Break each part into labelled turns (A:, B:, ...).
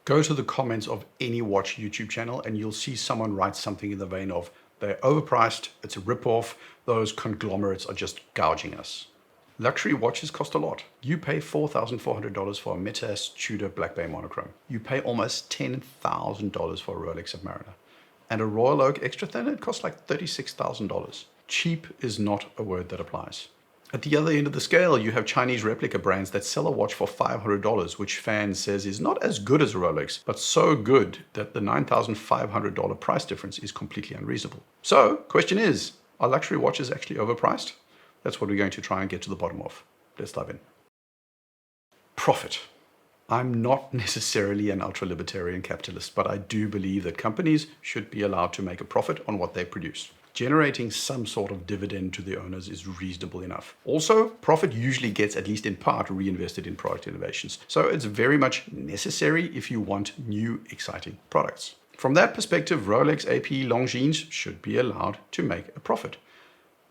A: Go to the comments of any watch YouTube channel and you'll see someone write something in the vein of, they're overpriced, it's a ripoff, those conglomerates are just gouging us. Luxury watches cost a lot. You pay $4,400 for a Metas Tudor Black Bay monochrome. You pay almost $10,000 for a Rolex Submariner. And a Royal Oak extra thin, it costs like $36,000. Cheap is not a word that applies. At the other end of the scale, you have Chinese replica brands that sell a watch for $500, which Fan says is not as good as a Rolex, but so good that the $9,500 price difference is completely unreasonable. So, question is, are luxury watches actually overpriced? That's what we're going to try and get to the bottom of. Let's dive in. Profit. I'm not necessarily an ultra-libertarian capitalist, but I do believe that companies should be allowed to make a profit on what they produce. Generating some sort of dividend to the owners is reasonable enough. Also, profit usually gets, at least in part, reinvested in product innovations. So it's very much necessary if you want new, exciting products. From that perspective, Rolex, AP, Longines should be allowed to make a profit.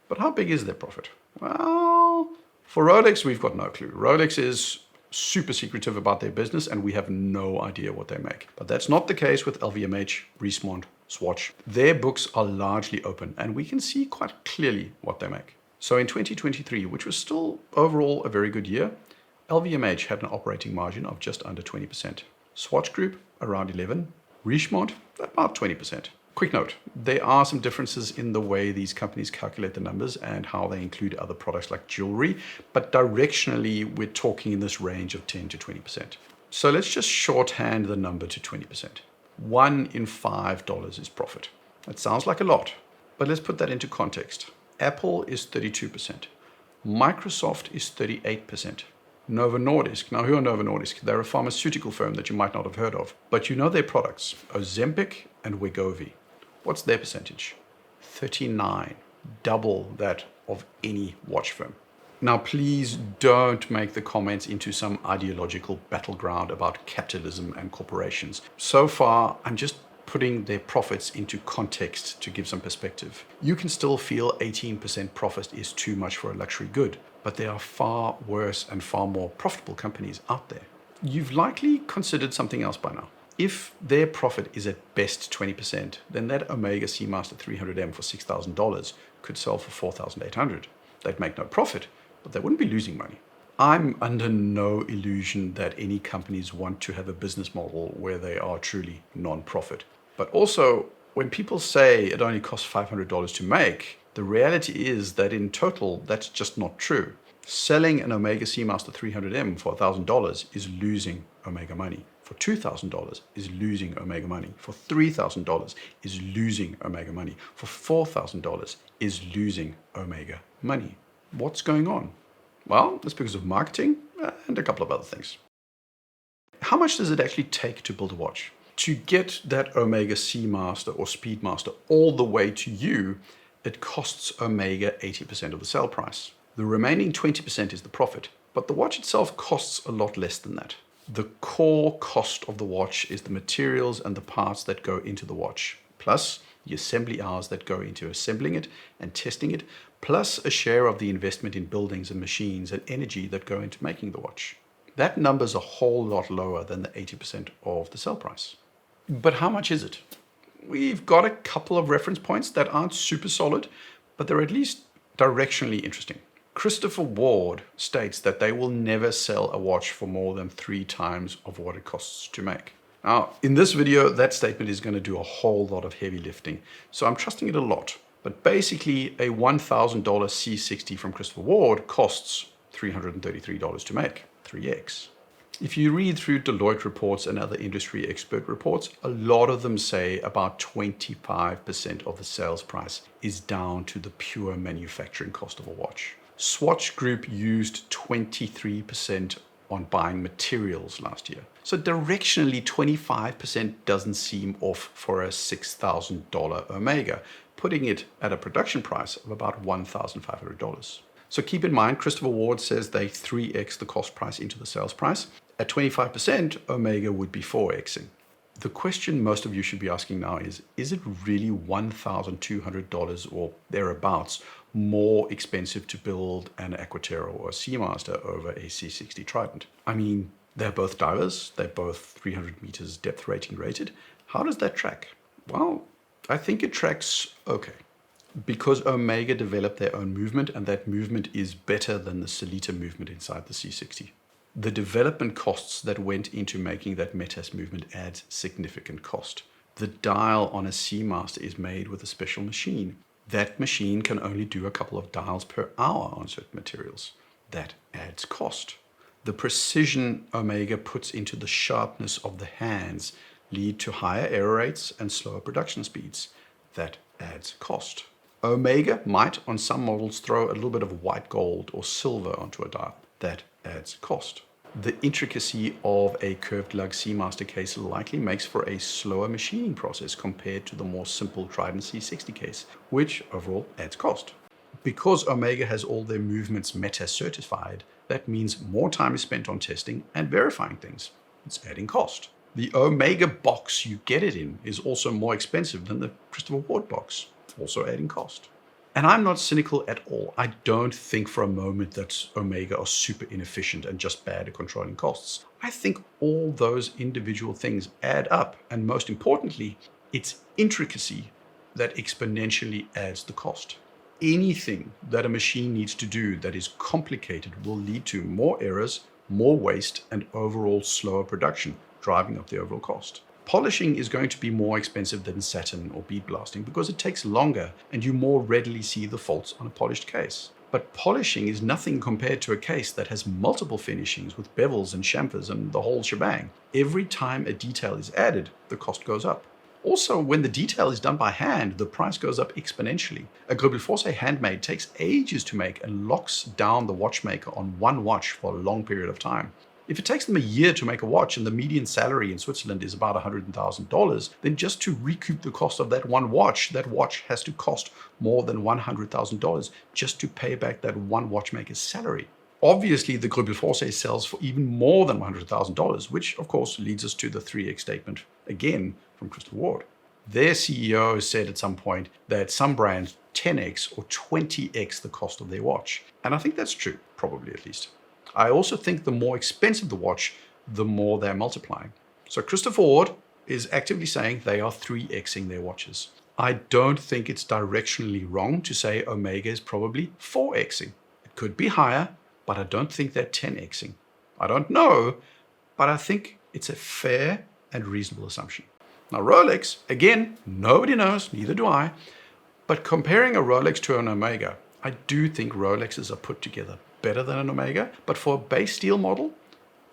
A: But how big is their profit? Well, for Rolex, we've got no clue. Rolex is super secretive about their business and we have no idea what they make. But that's not the case with LVMH, Richemont, Swatch. Their books are largely open and we can see quite clearly what they make. So in 2023, which was still overall a very good year, LVMH had an operating margin of just under 20%. Swatch Group around 11%, Richemont about 20%. Quick note, there are some differences in the way these companies calculate the numbers and how they include other products like jewelry, but directionally we're talking in this range of 10 to 20%. So let's just shorthand the number to 20%. $1 in $5 is profit. That sounds like a lot, but let's put that into context. Apple is 32%. Microsoft is 38%. Novo Nordisk. Now, who are Novo Nordisk? They're a pharmaceutical firm that you might not have heard of, but you know their products, Ozempic and Wegovy. What's their percentage? 39, double that of any watch firm. Now, please don't make the comments into some ideological battleground about capitalism and corporations. So far, I'm just putting their profits into context to give some perspective. You can still feel 18% profit is too much for a luxury good, but there are far worse and far more profitable companies out there. You've likely considered something else by now. If their profit is at best 20%, then that Omega Seamaster 300M for $6,000 could sell for $4,800. They'd make no profit, but they wouldn't be losing money. I'm under no illusion that any companies want to have a business model where they are truly non-profit. But also, when people say it only costs $500 to make, the reality is that in total, that's just not true. Selling an Omega Seamaster 300M for $1,000 is losing Omega money. For $2,000 is losing Omega money. For $3,000 is losing Omega money. For $4,000 is losing Omega money. What's going on? Well, it's because of marketing and a couple of other things. How much does it actually take to build a watch? To get that Omega Seamaster or Speedmaster all the way to you, it costs Omega 80% of the sale price. The remaining 20% is the profit, but the watch itself costs a lot less than that. The core cost of the watch is the materials and the parts that go into the watch, plus the assembly hours that go into assembling it and testing it, plus a share of the investment in buildings and machines and energy that go into making the watch. That number's a whole lot lower than the 80% of the sale price. But how much is it? We've got a couple of reference points that aren't super solid, but they're at least directionally interesting. Christopher Ward states that they will never sell a watch for more than 3 times of what it costs to make. Now, in this video, that statement is going to do a whole lot of heavy lifting, so I'm trusting it a lot. But basically, a $1,000 C60 from Christopher Ward costs $333 to make, 3x. If you read through Deloitte reports and other industry expert reports, a lot of them say about 25% of the sales price is down to the pure manufacturing cost of a watch. Swatch Group used 23% on buying materials last year. So directionally, 25% doesn't seem off for a $6,000 Omega, putting it at a production price of about $1,500. So keep in mind, Christopher Ward says they 3x the cost price into the sales price. At 25%, Omega would be 4xing. The question most of you should be asking now is it really $1,200 or thereabouts more expensive to build an Aquatero or a Seamaster over a C60 Trident? I mean, They're both divers. They're both 300 meters depth rating rated. How does that track? Well, I think it tracks okay, because Omega developed their own movement, and that movement is better than the Sellita movement inside the C60. The development costs that went into making that METAS movement adds significant cost. The dial on a Seamaster is made with a special machine. That machine can only do a couple of dials per hour on certain materials. That adds cost. The precision Omega puts into the sharpness of the hands lead to higher error rates and slower production speeds. That adds cost. Omega might, on some models, throw a little bit of white gold or silver onto a dial. That adds cost. The intricacy of a curved lug Seamaster case likely makes for a slower machining process compared to the more simple Trident C60 case, which overall adds cost. Because Omega has all their movements meta certified, that means more time is spent on testing and verifying things. It's adding cost. The Omega box you get it in is also more expensive than the Christopher Ward box, also adding cost. And I'm not cynical at all. I don't think for a moment that Omega are super inefficient and just bad at controlling costs. I think all those individual things add up, and most importantly, it's intricacy that exponentially adds the cost. Anything that a machine needs to do that is complicated will lead to more errors, more waste, and overall slower production, driving up the overall cost. Polishing is going to be more expensive than satin or bead blasting because it takes longer and you more readily see the faults on a polished case. But polishing is nothing compared to a case that has multiple finishings with bevels and chamfers and the whole shebang. Every time a detail is added, the cost goes up. Also, when the detail is done by hand, the price goes up exponentially. A Grübel-Force handmade takes ages to make and locks down the watchmaker on one watch for a long period of time. If it takes them a year to make a watch and the median salary in Switzerland is about $100,000, then just to recoup the cost of that watch has to cost more than $100,000 just to pay back that one watchmaker's salary. Obviously, the Grübel-Force sells for even more than $100,000, which of course leads us to the 3x statement, again from Christopher Ward. Their CEO said at some point that some brands 10x or 20x the cost of their watch. And I think that's true, probably at least. I also think the more expensive the watch, the more they're multiplying. So Christopher Ward is actively saying they are 3xing their watches. I don't think it's directionally wrong to say Omega is probably 4xing. It could be higher, but I don't think they're 10xing. I don't know, but I think it's a fair and reasonable assumption. Now Rolex, again, nobody knows, neither do I, but comparing a Rolex to an Omega, I do think Rolexes are put together better than an Omega, but for a base steel model,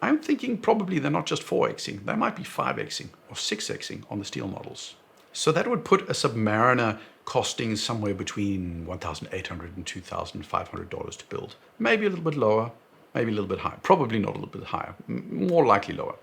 A: I'm thinking probably they're not just 4xing, they might be 5xing or 6xing on the steel models. So that would put a Submariner costing somewhere between $1,800 and $2,500 to build. Maybe a little bit lower, maybe a little bit higher. Probably not a little bit higher, more likely lower.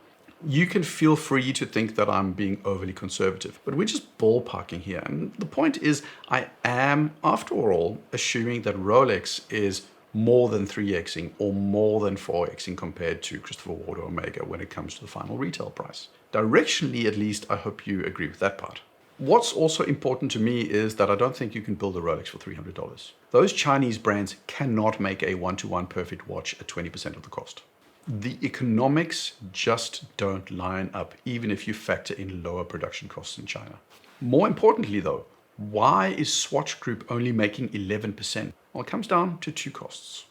A: You can feel free to think that I'm being overly conservative, but we're just ballparking here. And the point is, I am, after all, assuming that Rolex is more than 3xing or more than 4xing compared to Christopher Ward or Omega when it comes to the final retail price. Directionally, at least, I hope you agree with that part. What's also important to me is that I don't think you can build a Rolex for $300. Those Chinese brands cannot make a one-to-one perfect watch at 20% of the cost. The economics just don't line up, even if you factor in lower production costs in China. More importantly though, why is Swatch Group only making 11%? Well, it comes down to two costs.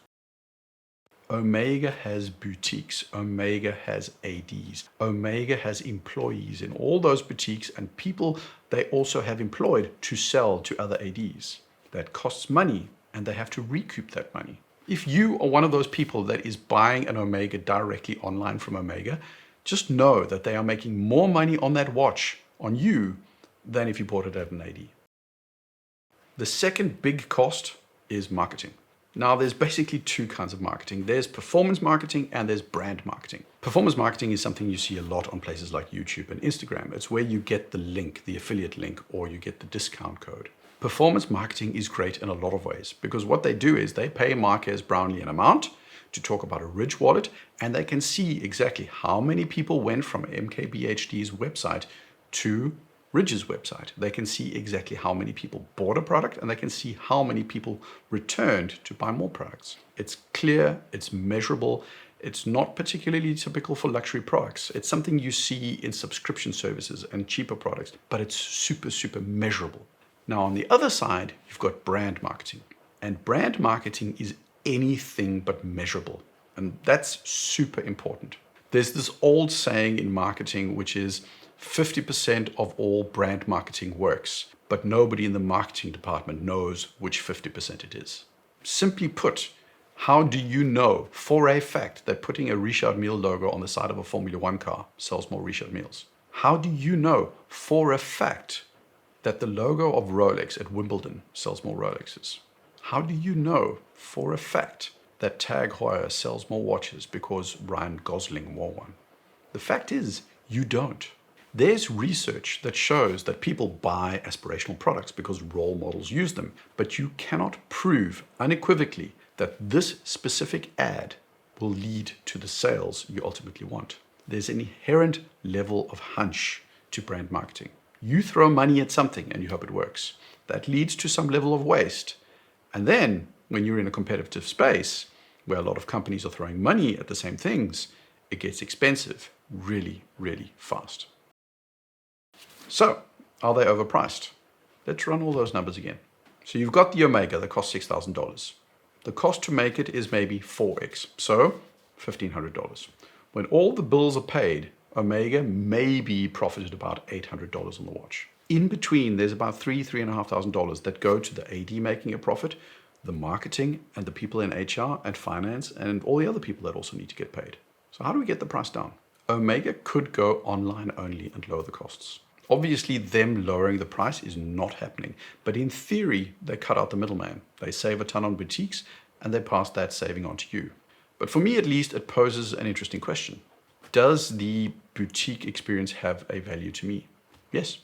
A: Omega has boutiques, Omega has ADs, Omega has employees in all those boutiques and people they also have employed to sell to other ADs. That costs money and they have to recoup that money. If you are one of those people that is buying an Omega directly online from Omega, just know that they are making more money on that watch on you than if you bought it at an AD. The second big cost is marketing. Now, there's basically two kinds of marketing. There's performance marketing and there's brand marketing. Performance marketing is something you see a lot on places like YouTube and Instagram. It's where you get the link, the affiliate link, or you get the discount code. Performance marketing is great in a lot of ways because what they do is they pay Marques Brownlee an amount to talk about a Ridge wallet, and they can see exactly how many people went from MKBHD's website to Ridge's website. They can see exactly how many people bought a product and they can see how many people returned to buy more products. It's clear, it's measurable, It's not particularly typical for luxury products. It's something you see in subscription services and cheaper products, but it's super, super measurable. Now, on the other side, you've got brand marketing. And brand marketing is anything but measurable. And that's super important. There's this old saying in marketing, which is 50% of all brand marketing works, but nobody in the marketing department knows which 50% it is. Simply put, how do you know for a fact that putting a Richard Mille logo on the side of a Formula One car sells more Richard Milles? How do you know for a fact that the logo of Rolex at Wimbledon sells more Rolexes? How do you know for a fact that Tag Heuer sells more watches because Ryan Gosling wore one? The fact is, you don't. There's research that shows that people buy aspirational products because role models use them, but you cannot prove unequivocally that this specific ad will lead to the sales you ultimately want. There's an inherent level of hunch to brand marketing. You throw money at something and you hope it works. That leads to some level of waste. And then, when you're in a competitive space where a lot of companies are throwing money at the same things, it gets expensive really, really fast. So, are they overpriced? Let's run all those numbers again. So you've got the Omega that costs $6,000. The cost to make it is maybe 4x, so $1,500. When all the bills are paid, Omega maybe profited about $800 on the watch. In between, there's about $3,500 that go to the AD making a profit, the marketing, and the people in HR and finance, and all the other people that also need to get paid. So how do we get the price down? Omega could go online only and lower the costs. Obviously, them lowering the price is not happening, but in theory, they cut out the middleman. They save a ton on boutiques, and they pass that saving on to you. But for me, at least, it poses an interesting question. Does the boutique experience have a value to me? Yes.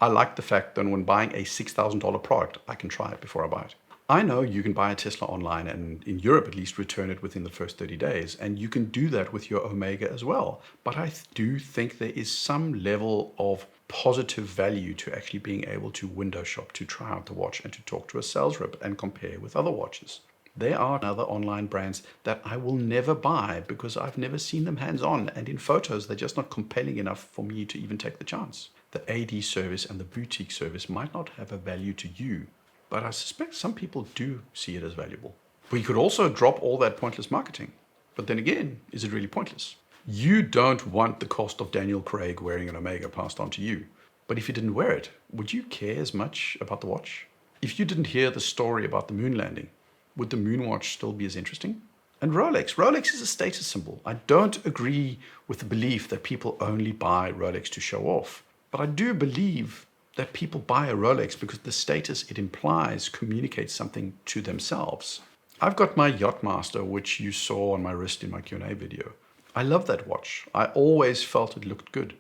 A: I like the fact that when buying a $6,000 product, I can try it before I buy it. I know you can buy a Tesla online and in Europe at least return it within the first 30 days. And you can do that with your Omega as well. But I do think there is some level of positive value to actually being able to window shop, to try out the watch and to talk to a sales rep and compare with other watches. There are other online brands that I will never buy because I've never seen them hands-on, and in photos they're just not compelling enough for me to even take the chance. The AD service and the boutique service might not have a value to you, but I suspect some people do see it as valuable. We could also drop all that pointless marketing. But then again, is it really pointless? You don't want the cost of Daniel Craig wearing an Omega passed on to you. But if you didn't wear it, would you care as much about the watch? If you didn't hear the story about the moon landing, would the moon watch still be as interesting? And Rolex is a status symbol. I don't agree with the belief that people only buy Rolex to show off. But I do believe that people buy a Rolex because the status it implies communicates something to themselves. I've got my Yachtmaster, which you saw on my wrist in my Q&A video. I love that watch. I always felt it looked good,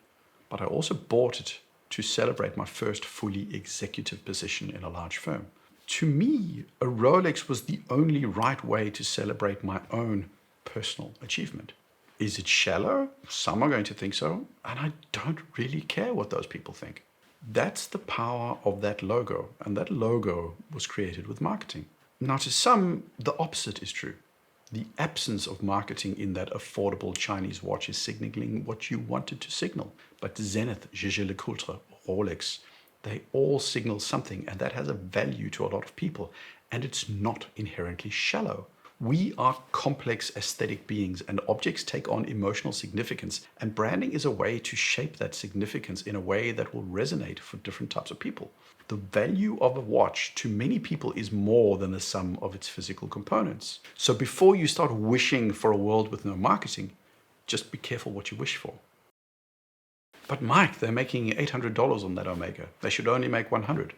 A: but I also bought it to celebrate my first fully executive position in a large firm. To me, a Rolex was the only right way to celebrate my own personal achievement. Is it shallow? Some are going to think so, and I don't really care what those people think. That's the power of that logo, and that logo was created with marketing. Now, to some, the opposite is true. The absence of marketing in that affordable Chinese watch is signaling what you wanted to signal. But Zenith, Jaeger-LeCoultre, Rolex, they all signal something, and that has a value to a lot of people, and it's not inherently shallow. We are complex aesthetic beings, and objects take on emotional significance, and branding is a way to shape that significance in a way that will resonate for different types of people. The value of a watch to many people is more than the sum of its physical components. So before you start wishing for a world with no marketing, just be careful what you wish for. But Mike, they're making $800 on that Omega. They should only make $100.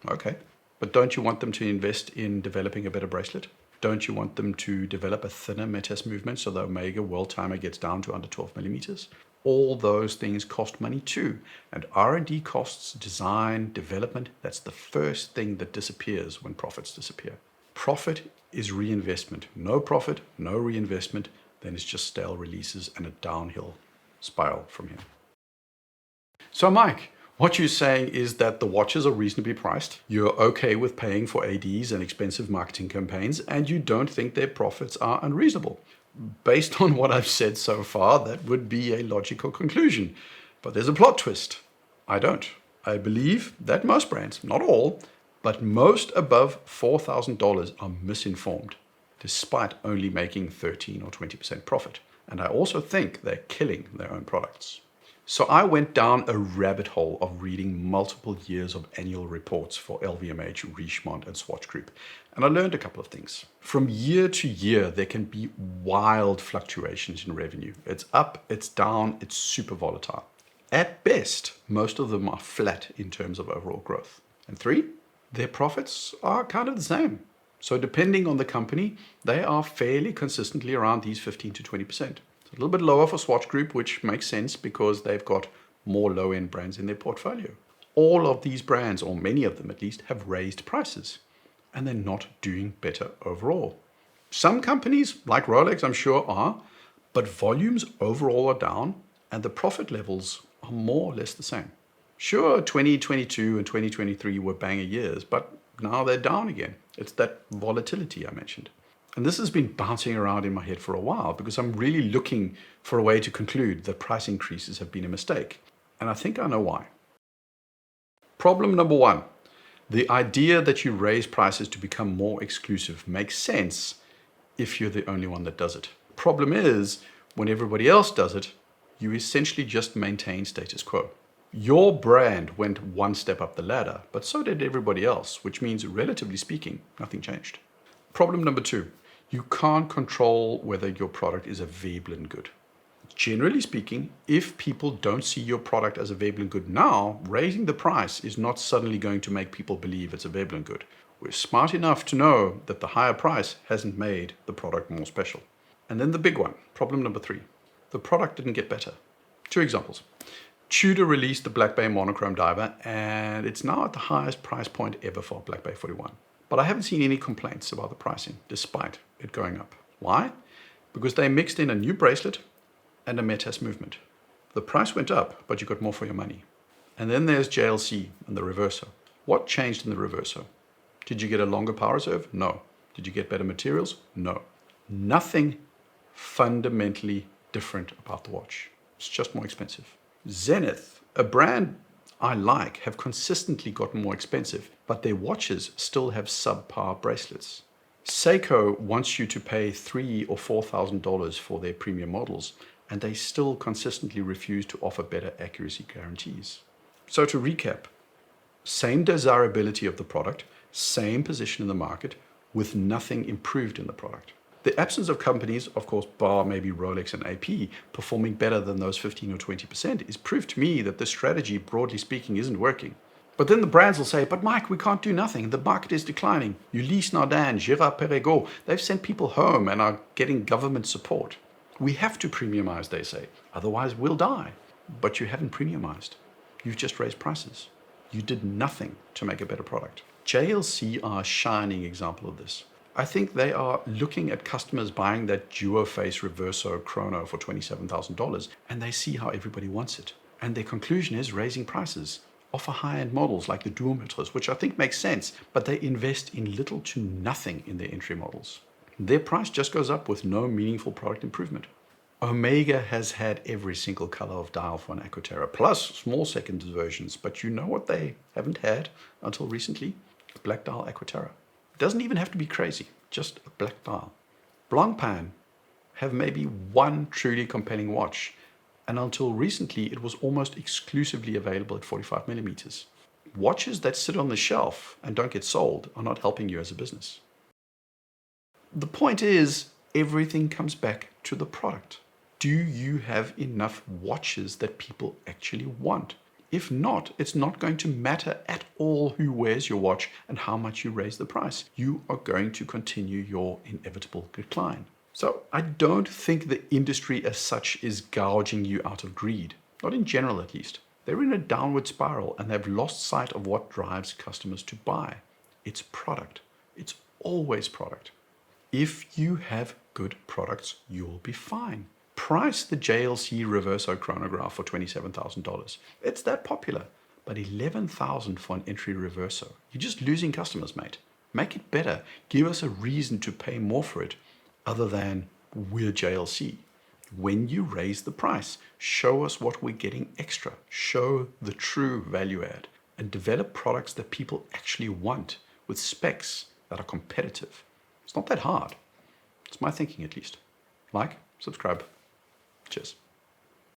A: Okay, but don't you want them to invest in developing a better bracelet? Don't you want them to develop a thinner Metas movement so the Omega World Timer gets down to under 12 millimeters? All those things cost money too. And R&D costs, design, development, that's the first thing that disappears when profits disappear. Profit is reinvestment. No profit, no reinvestment, then it's just stale releases and a downhill spiral from here. So Mike, what you're saying is that the watches are reasonably priced, you're okay with paying for ADs and expensive marketing campaigns, and you don't think their profits are unreasonable. Based on what I've said so far, that would be a logical conclusion. But there's a plot twist. I don't. I believe that most brands, not all, but most above $4,000 are misinformed, despite only making 13 or 20% profit. And I also think they're killing their own products. So I went down a rabbit hole of reading multiple years of annual reports for LVMH, Richemont, and Swatch Group. And I learned a couple of things. From year to year, there can be wild fluctuations in revenue. It's up, it's down, it's super volatile. At best, most of them are flat in terms of overall growth. And three, their profits are kind of the same. So depending on the company, they are fairly consistently around these 15 to 20%. A little bit lower for Swatch Group, which makes sense because they've got more low-end brands in their portfolio. All of these brands, or many of them at least, have raised prices, and they're not doing better overall. Some companies, like Rolex, I'm sure are, but volumes overall are down, and the profit levels are more or less the same. Sure, 2022 and 2023 were banger years, but now they're down again. It's that volatility I mentioned. And this has been bouncing around in my head for a while because I'm really looking for a way to conclude that price increases have been a mistake. And I think I know why. Problem number one, the idea that you raise prices to become more exclusive makes sense if you're the only one that does it. Problem is, when everybody else does it, you essentially just maintain status quo. Your brand went one step up the ladder, but so did everybody else, which means, relatively speaking, nothing changed. Problem number two, you can't control whether your product is a Veblen good. Generally speaking, if people don't see your product as a Veblen good now, raising the price is not suddenly going to make people believe it's a Veblen good. We're smart enough to know that the higher price hasn't made the product more special. And then the big one, problem number three, the product didn't get better. Two examples. Tudor released the Black Bay monochrome diver, and it's now at the highest price point ever for Black Bay 41. But I haven't seen any complaints about the pricing, despite it going up. Why? Because they mixed in a new bracelet and a Metas movement. The price went up, but you got more for your money. And then there's JLC and the reverso. What changed in the reverso? Did you get a longer power reserve? No. Did you get better materials? No. Nothing fundamentally different about the watch. It's just more expensive. Zenith, a brand I like, have consistently gotten more expensive, but their watches still have subpar bracelets. Seiko wants you to pay $3,000 or $4,000 for their premium models, and they still consistently refuse to offer better accuracy guarantees. So to recap, same desirability of the product, same position in the market, with nothing improved in the product. The absence of companies, of course, bar maybe Rolex and AP, performing better than those 15 or 20% is proof to me that the strategy, broadly speaking, isn't working. But then the brands will say, but Mike, we can't do nothing. The market is declining. Ulysse Nardin, Girard-Perregaux, they've sent people home and are getting government support. We have to premiumize, they say. Otherwise, we'll die. But you haven't premiumized. You've just raised prices. You did nothing to make a better product. JLC are a shining example of this. I think they are looking at customers buying that duo-face reverso chrono for $27,000, and they see how everybody wants it. And their conclusion is raising prices. Offer high-end models like the duometers, which I think makes sense, but they invest in little to nothing in their entry models. Their price just goes up with no meaningful product improvement. Omega has had every single color of dial for an Aquaterra, plus small second versions, but you know what they haven't had until recently? A black dial Aquaterra. It doesn't even have to be crazy, just a black dial. Blancpain have maybe one truly compelling watch, and until recently it was almost exclusively available at 45 millimeters. Watches that sit on the shelf and don't get sold are not helping you as a business. The point is, everything comes back to the product. Do you have enough watches that people actually want? If not, it's not going to matter at all who wears your watch and how much you raise the price. You are going to continue your inevitable decline. So I don't think the industry as such is gouging you out of greed. Not in general, at least. They're in a downward spiral and they've lost sight of what drives customers to buy. It's product. It's always product. If you have good products, you'll be fine. Price the JLC Reverso chronograph for $27,000. It's that popular, but $11,000 for an entry Reverso. You're just losing customers, mate. Make it better. Give us a reason to pay more for it, other than We're JLC. When you raise the price, show us what we're getting extra. Show the true value add and develop products that people actually want with specs that are competitive. It's not that hard. It's my thinking, at least. Like, subscribe. Cheers.